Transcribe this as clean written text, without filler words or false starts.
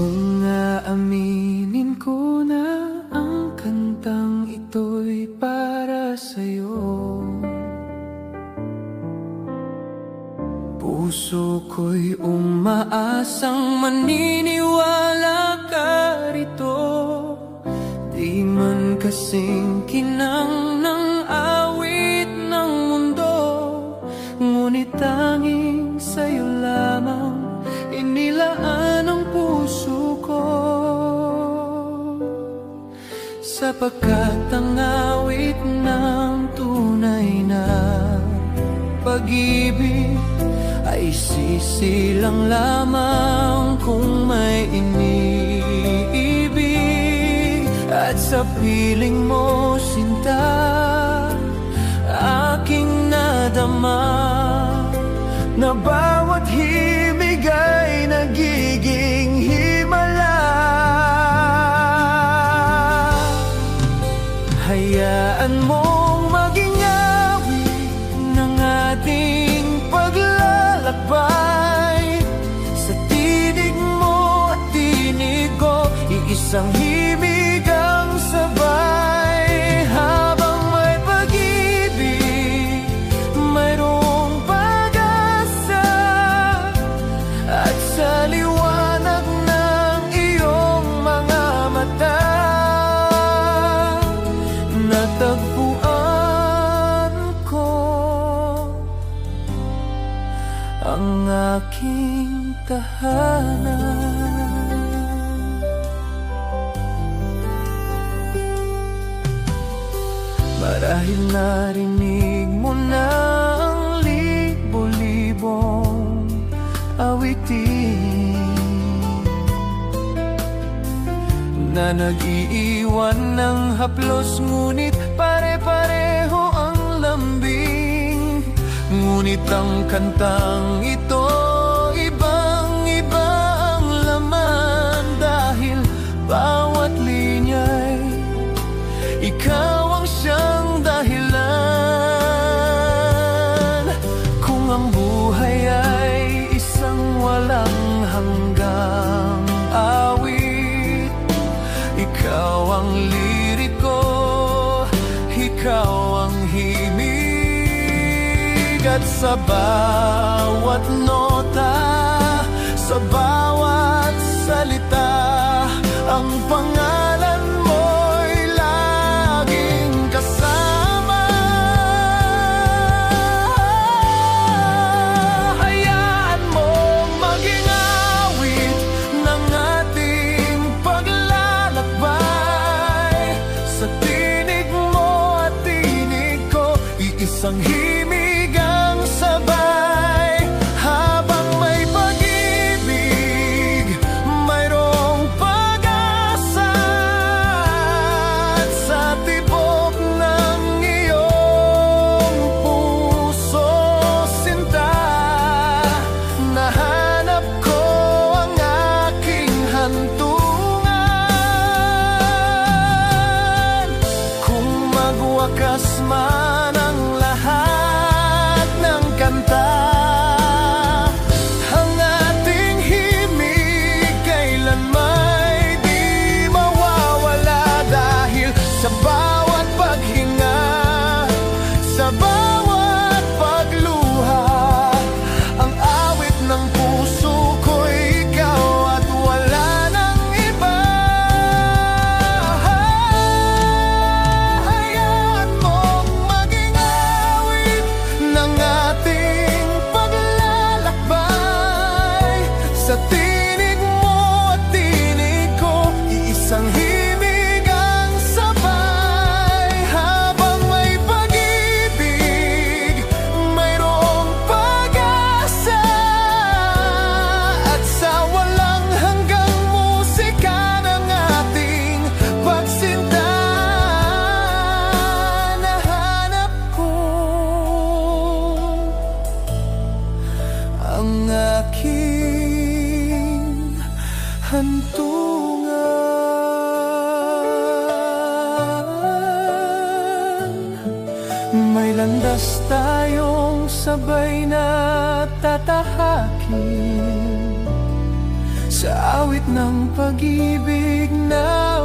Kung aaminin ko na ang kantang ito'y para sa'yo, puso ko'y umaasang maniniwala ka rito. Di man kasing kinang ng awit ng mundo, ngunit tanging sa'yo lamang inilaan ang puso ko. Sapagkat ang awit ng tunay na pag-ibig ay sisilang lamang kung may iniibig. At sa piling mo, sinta, aking nadama na bawat himig ay nagiging himala. Hayaan mong maging awit ng ating paglalakbay. Sa tinig mo at tinig ko, iisang himig ang sabay. Habang may pag-ibig, mayroong pag-asa. At sa liwanag ng iyong mga mata, natagpuan ko ang aking tahanan. Marahil narinig mo na ang libo-libong awitin na nag-iiwan ng haplos, ngunit pare-pareho ang lambing. Ngunit ang kantang ito, ibang-iba ang laman, dahil bawat linya'y ikaw ang siyang dahilan. Kung ang buhay ay isang walang hanggang awit, ikaw ang liriko, ikaw ang himig. At sa bawat nota, sa bawat salita, ang pangalan mo'y laging kasama. Hayaan mong maging awit ng ating paglalakbay. Sa tinig mo at tinig ko, iisang himig ang sabay. Habang may pag-ibig, mayroong pag-asa. ang aking hantungan. May landas tayong sabay na tatahakin, sa awit ng pag-ibig na